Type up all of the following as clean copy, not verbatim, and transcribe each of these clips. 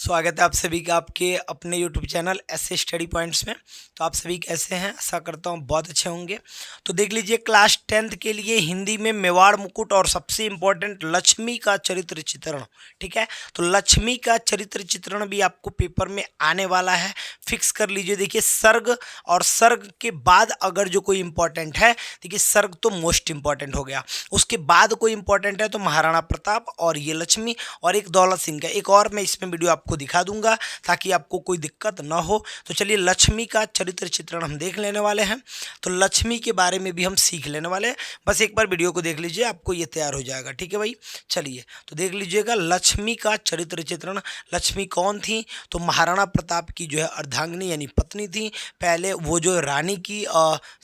स्वागत है आप सभी का आपके अपने YouTube चैनल ऐसे स्टडी पॉइंट्स में। तो आप सभी कैसे हैं? आशा करता हूँ बहुत अच्छे होंगे। तो देख लीजिए, क्लास 10th के लिए हिंदी में मेवाड़ मुकुट और सबसे इम्पोर्टेंट लक्ष्मी का चरित्र चित्रण। ठीक है, तो लक्ष्मी का चरित्र चित्रण भी आपको पेपर में आने वाला है, फिक्स कर लीजिए। देखिए, सर्ग और सर्ग के बाद अगर जो कोई इंपॉर्टेंट है, देखिए सर्ग तो मोस्ट इंपॉर्टेंट हो गया, उसके बाद कोई इंपॉर्टेंट है तो महाराणा प्रताप और ये लक्ष्मी और एक दौलत सिंह का एक और मैं इसमें वीडियो आपको दिखा दूंगा ताकि आपको कोई दिक्कत ना हो। तो चलिए, लक्ष्मी का चरित्र चित्रण हम देख लेने वाले हैं। तो लक्ष्मी के बारे में भी हम सीख लेने वाले हैं, बस एक बार वीडियो को देख लीजिए, आपको ये तैयार हो जाएगा। ठीक है भाई, चलिए तो देख लीजिएगा लक्ष्मी का चरित्र चित्रण। लक्ष्मी कौन थी? तो महाराणा प्रताप की जो है अर्धांगिनी यानी पत्नी थी। पहले वो जो रानी की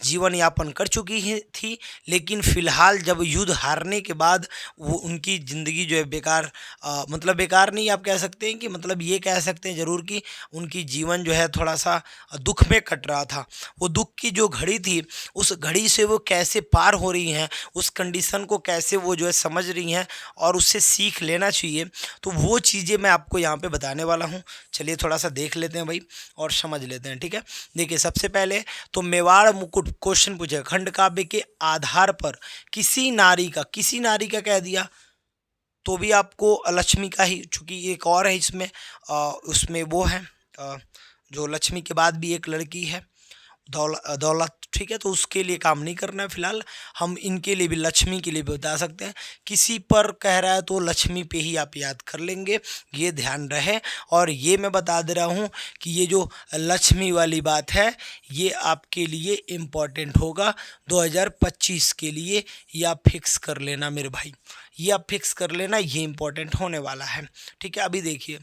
जीवन यापन कर चुकी थी, लेकिन फिलहाल जब युद्ध हारने के बाद वो उनकी ज़िंदगी जो है बेकार, मतलब बेकार नहीं, आप कह सकते हैं कि मतलब ये कह सकते हैं ज़रूर कि उनकी जीवन जो है थोड़ा सा दुख में कट रहा था। वो दुख की जो घड़ी थी, उस घड़ी से वो कैसे पार हो रही हैं, उस कंडीशन को कैसे वो जो है समझ रही हैं और उससे सीख लेना चाहिए, तो वो चीज़ें मैं आपको यहाँ पे बताने वाला हूँ। चलिए थोड़ा सा देख लेते हैं भाई और समझ लेते हैं। ठीक है, देखिए सबसे पहले तो मेवाड़ मुकुट क्वेश्चन पूछे, खंड काव्य के आधार पर किसी नारी का कह दिया तो भी आपको लक्ष्मी का ही, चूँकि एक और है इसमें, उसमें वो है, जो लक्ष्मी के बाद भी एक लड़की है दौलत। ठीक है, तो उसके लिए काम नहीं करना है फिलहाल, हम इनके लिए भी लक्ष्मी के लिए भी बता सकते हैं। किसी पर कह रहा है तो लक्ष्मी पे ही आप याद कर लेंगे, ये ध्यान रहे। और ये मैं बता दे रहा हूँ कि ये जो लक्ष्मी वाली बात है ये आपके लिए इम्पॉर्टेंट होगा 2025 के लिए, ये आप फिक्स कर लेना मेरे भाई, ये आप फिक्स कर लेना, ये इम्पोर्टेंट होने वाला है। ठीक है, अभी देखिए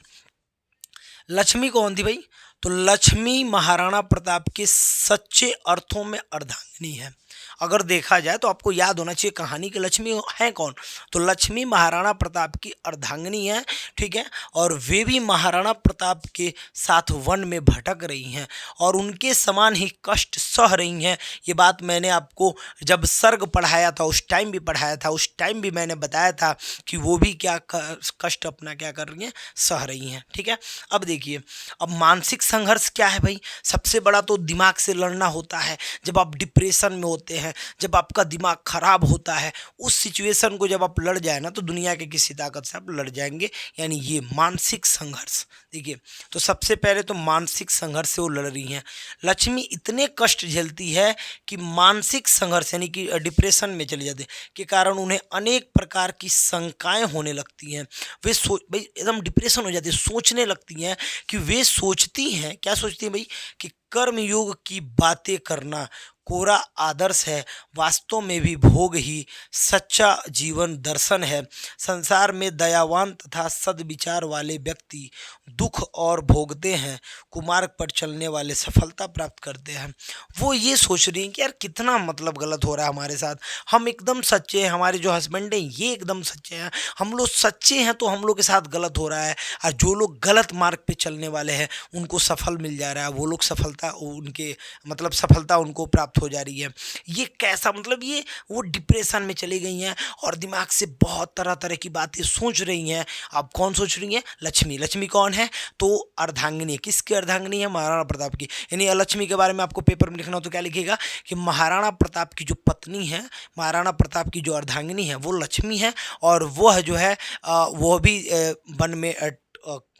लक्ष्मी कौन थी भाई? तो लक्ष्मी महाराणा प्रताप के सच्चे अर्थों में अर्धांगिनी है। अगर देखा जाए तो आपको याद होना चाहिए कहानी की लक्ष्मी है कौन। तो लक्ष्मी महाराणा प्रताप की अर्धांगिनी है। ठीक है, और वे भी महाराणा प्रताप के साथ वन में भटक रही हैं और उनके समान ही कष्ट सह रही हैं। ये बात मैंने आपको जब सर्ग पढ़ाया था उस टाइम भी पढ़ाया था, उस टाइम भी मैंने बताया था कि वो भी क्या कष्ट अपना क्या कर रही हैं, सह रही हैं। ठीक है, अब देखिए, अब मानसिक संघर्ष क्या है भाई? सबसे बड़ा तो दिमाग से लड़ना होता है। जब आप डिप्रेशन में होते हैं, जब आपका दिमाग खराब होता है, उस सिचुएशन को जब आप लड़ जाए ना तो दुनिया के किसी ताकत से आप लड़ जाएंगे, यानी ये मानसिक संघर्ष। देखिए, तो सबसे पहले तो मानसिक संघर्ष से वो लड़ रही हैं। लक्ष्मी इतने कष्ट झेलती है कि मानसिक संघर्ष यानी कि डिप्रेशन में चले जाते के कारण उन्हें अनेक प्रकार की शंकाएं होने लगती हैं। वे भाई एकदम डिप्रेशन हो जाती है, सोचने लगती हैं कि वे सोचती हैं, क्या सोचती हैं भाई, कि कर्मयोग की बातें करना कोरा आदर्श है, वास्तव में भी भोग ही सच्चा जीवन दर्शन है। संसार में दयावान तथा सद्विचार वाले व्यक्ति दुख और भोगते हैं, कुमार्ग पर चलने वाले सफलता प्राप्त करते हैं। वो ये सोच रही हैं कि यार कितना मतलब गलत हो रहा है हमारे साथ, हम एकदम सच्चे हैं, हमारे जो हस्बैंड हैं ये एकदम सच्चे हैं, हम लोग सच्चे हैं तो हम लोग के साथ गलत हो रहा है, और जो लोग गलत मार्ग पे चलने वाले हैं उनको सफल मिल जा रहा है, वो लोग सफलता उनके मतलब सफलता उनको प्राप्त हो जा रही है। ये कैसा मतलब, ये वो डिप्रेशन में चली गई हैं और दिमाग से बहुत तरह तरह की बातें सोच रही हैं। अब कौन सोच रही हैं? लक्ष्मी। लक्ष्मी कौन है? तो अर्धांगिनी है। किसकी अर्धांगिनी है? महाराणा प्रताप की। यानी लक्ष्मी के बारे में आपको पेपर में लिखना हो तो क्या लिखिएगा कि महाराणा प्रताप की जो पत्नी है, महाराणा प्रताप की जो अर्धांगिनी है वो लक्ष्मी है, और वह जो है वो भी वन में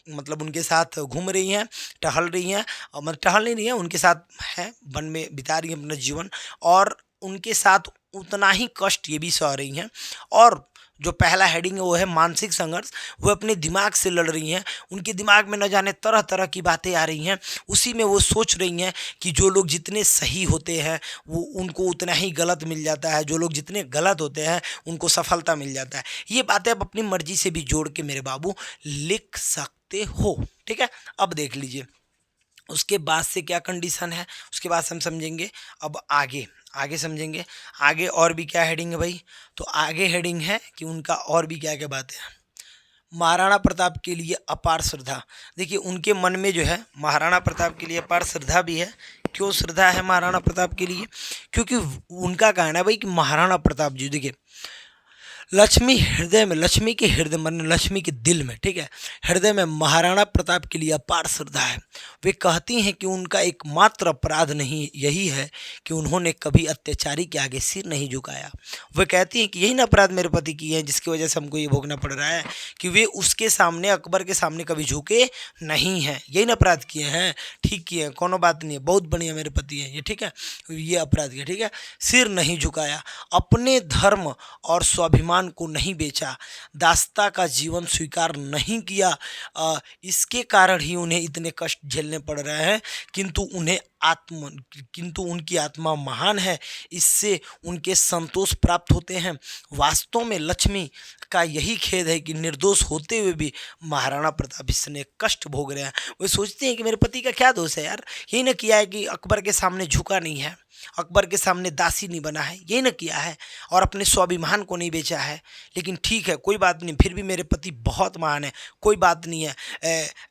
मतलब उनके साथ घूम रही हैं, टहल रही हैं, मतलब टहल नहीं रही हैं, उनके साथ हैं, वन में बिता रही हैं अपना जीवन, और उनके साथ उतना ही कष्ट ये भी सह रही हैं। और जो पहला हेडिंग है वो है मानसिक संघर्ष, वो अपने दिमाग से लड़ रही हैं, उनके दिमाग में न जाने तरह तरह की बातें आ रही हैं, उसी में वो सोच रही हैं कि जो लोग जितने सही होते हैं वो उनको उतना ही गलत मिल जाता है, जो लोग जितने गलत होते हैं उनको सफलता मिल जाता है। ये बातें आप अपनी मर्जी से भी जोड़ के मेरे बाबू लिख सकते हो। ठीक है, अब देख लीजिए उसके बाद से क्या कंडीशन है, उसके बाद से हम समझेंगे। अब आगे आगे समझेंगे, आगे और भी क्या हेडिंग है भाई? तो आगे हेडिंग है कि उनका और भी क्या क्या बातें हैं। महाराणा प्रताप के लिए अपार श्रद्धा। देखिए उनके मन में जो है महाराणा प्रताप के लिए अपार श्रद्धा भी है। क्यों श्रद्धा है महाराणा प्रताप के लिए? क्योंकि उनका कहना है भाई कि महाराणा प्रताप जी, देखिए लक्ष्मी हृदय में, लक्ष्मी के हृदय मन, लक्ष्मी के दिल में, ठीक है, हृदय में महाराणा प्रताप के लिए अपार श्रद्धा है। वे कहती हैं कि उनका एकमात्र अपराध नहीं यही है कि उन्होंने कभी अत्याचारी के आगे सिर नहीं झुकाया। वे कहती हैं कि यही ना अपराध मेरे पति की है जिसकी वजह से हमको ये भोगना पड़ रहा है कि वे उसके सामने, अकबर के सामने कभी झुके नहीं हैं। यही ना अपराध किए हैं, ठीक किए हैं, कोनो बात नहीं है, बहुत बढ़िया मेरे पति हैं ये, ठीक है, ये अपराध किया, ठीक है। सिर नहीं झुकाया, अपने धर्म और स्वाभिमान को नहीं बेचा, दासता का जीवन स्वीकार नहीं किया। इसके कारण ही उन्हें इतने कष्ट झेलने पड़ रहे हैं, किंतु उनकी आत्मा महान है, इससे उनके संतोष प्राप्त होते हैं। वास्तव में लक्ष्मी का यही खेद है कि निर्दोष होते हुए भी महाराणा प्रताप इसने कष्ट भोग रहे हैं। वे सोचते हैं कि मेरे पति का क्या दोष है यार, यही न किया है कि अकबर के सामने झुका नहीं है, अकबर के सामने दासी नहीं बना है, यही न किया है, और अपने स्वाभिमान को नहीं बेचा है। लेकिन ठीक है, कोई बात नहीं, फिर भी मेरे पति बहुत महान है, कोई बात नहीं है,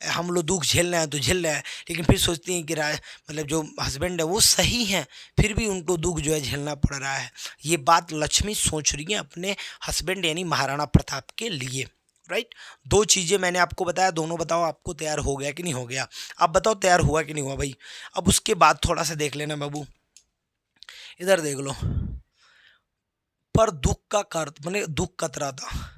हम लोग दुख झेल रहे हैं तो झेल रहे हैं। लेकिन फिर सोचती हैं कि मतलब जो हस्बैंड है वो सही हैं, फिर भी उनको दुख जो है झेलना पड़ रहा है। ये बात लक्ष्मी सोच रही है अपने हस्बैंड यानी महाराणा प्रताप के लिए, राइट। दो चीज़ें मैंने आपको बताया, दोनों बताओ आपको तैयार हो गया कि नहीं हो गया। आप बताओ तैयार हुआ कि नहीं हुआ भाई। अब उसके बाद थोड़ा सा देख लेना बाबू, इधर देख लो। पर दुख का कर्त मैंने दुख कतरा था।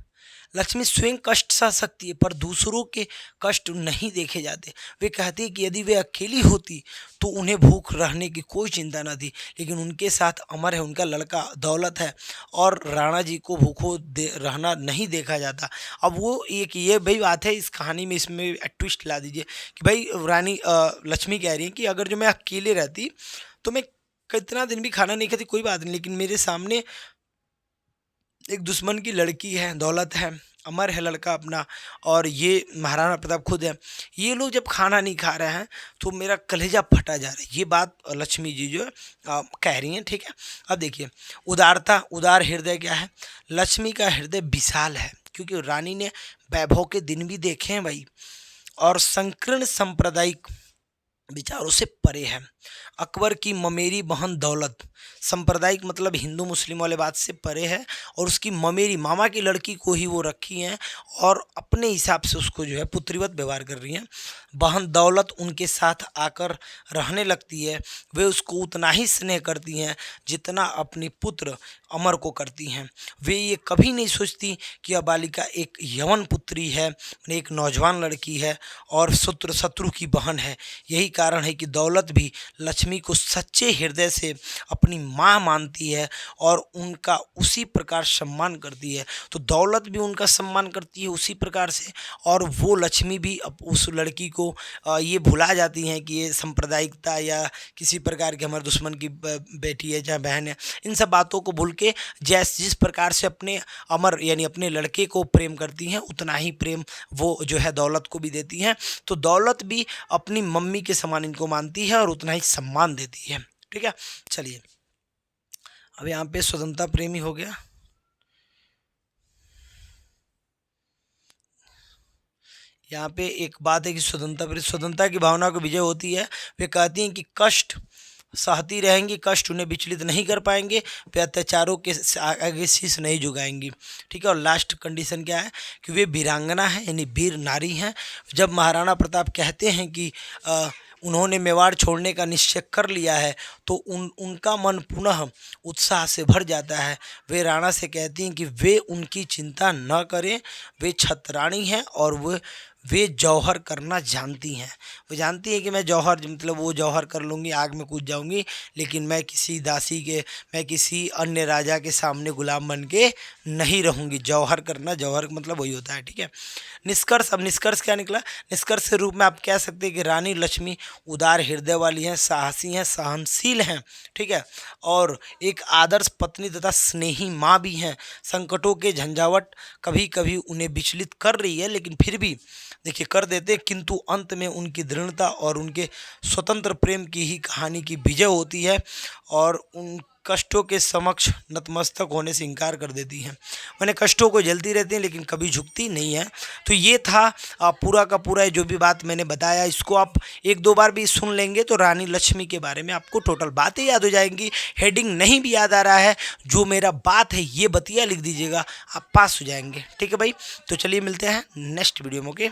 लक्ष्मी स्वयं कष्ट सह सकती है पर दूसरों के कष्ट नहीं देखे जाते। वे कहती है कि यदि वे अकेली होती तो उन्हें भूख रहने की कोई चिंता न थी, लेकिन उनके साथ अमर है उनका लड़का दौलत है और राणा जी को भूखों रहना नहीं देखा जाता। अब वो एक ये भाई बात है इस कहानी में, इसमें ट्विस्ट ला दीजिए कि भाई रानी लक्ष्मी कह रही है कि अगर जो मैं अकेले रहती तो मैं कितना दिन भी खाना नहीं खाती, कोई बात नहीं, लेकिन मेरे सामने एक दुश्मन की लड़की है, दौलत है, अमर है लड़का अपना, और ये महाराणा प्रताप खुद है, ये लोग जब खाना नहीं खा रहे हैं तो मेरा कलेजा फटा जा रहा है। ये बात लक्ष्मी जी जो है कह रही हैं, ठीक है। अब देखिए उदारता, उदार हृदय क्या है, लक्ष्मी का हृदय विशाल है क्योंकि रानी ने वैभव के दिन भी देखे हैं भाई, और संकीर्ण सांप्रदायिक विचारों से परे है। अकबर की ममेरी बहन दौलत, सांप्रदायिक मतलब हिंदू मुस्लिम वाले बात से परे है, और उसकी ममेरी मामा की लड़की को ही वो रखी हैं और अपने हिसाब से उसको जो है पुत्रीवत व्यवहार कर रही हैं। बहन दौलत उनके साथ आकर रहने लगती है, वे उसको उतना ही स्नेह करती हैं जितना अपनी पुत्र अमर को करती हैं। वे ये कभी नहीं सोचती कि यह बालिका एक यवन पुत्री है, एक नौजवान लड़की है और शत्रु की बहन है। यही कारण है कि दौलत भी लक्ष्मी को सच्चे हृदय से अपनी माँ मानती है और उनका उसी प्रकार सम्मान करती है। तो दौलत भी उनका सम्मान करती है उसी प्रकार से, और वो लक्ष्मी भी उस लड़की को ये भुला जाती हैं कि ये सांप्रदायिकता या किसी प्रकार के हमारे दुश्मन की बेटी है चाहे बहन है, इन सब बातों को भूल के जिस प्रकार से अपने अमर यानी अपने लड़के को प्रेम करती हैं उतना ही प्रेम वो जो है दौलत को भी देती हैं। तो दौलत भी अपनी मम्मी के समान इनको मानती है और उतना ही सम्मान देती है, ठीक है। चलिए अब यहाँ पे स्वतंत्रता प्रेमी हो गया। यहाँ पे एक बात है कि स्वतंत्रता की भावना को विजय होती है। वे कहती हैं कि कष्ट सहती रहेंगी, कष्ट उन्हें विचलित नहीं कर पाएंगे, वे अत्याचारों के आगे शीश नहीं झुकाएंगी, ठीक है। और लास्ट कंडीशन क्या है कि वे वीरांगना है यानी वीर नारी हैं। जब महाराणा प्रताप कहते हैं कि उन्होंने मेवाड़ छोड़ने का निश्चय कर लिया है तो उनका मन पुनः उत्साह से भर जाता है। वे राणा से कहती हैं कि वे उनकी चिंता न करें, वे छतरानी हैं और वे जौहर करना जानती हैं। वो जानती है कि मैं जौहर मतलब वो जौहर कर लूँगी, आग में कूद जाऊँगी, लेकिन मैं किसी अन्य राजा के सामने गुलाम बन के नहीं रहूँगी। जौहर करना, जौहर मतलब वही होता है, ठीक है। निष्कर्ष, अब निष्कर्ष क्या निकला, निष्कर्ष के रूप में आप कह सकते हैं कि रानी लक्ष्मी उदार हृदय वाली हैं, साहसी हैं, सहनशील हैं, ठीक है, और एक आदर्श पत्नी तथा स्नेही माँ भी हैं। संकटों के झंझावट कभी कभी उन्हें विचलित कर रही है, लेकिन फिर भी देखिए कर देते, किंतु अंत में उनकी दृढ़ता और उनके स्वतंत्र प्रेम की ही कहानी की विजय होती है। और कष्टों के समक्ष नतमस्तक होने से इनकार कर देती हैं, मैंने कष्टों को झेलती रहती हैं लेकिन कभी झुकती नहीं है। तो ये था पूरा का पूरा जो भी बात मैंने बताया, इसको आप एक दो बार भी सुन लेंगे तो रानी लक्ष्मी के बारे में आपको टोटल बातें याद हो जाएंगी। हेडिंग नहीं भी याद आ रहा है, जो मेरा बात है ये बतिया लिख दीजिएगा, आप पास हो जाएंगे। ठीक है भाई, तो चलिए मिलते हैं नेक्स्ट वीडियो में। ओके।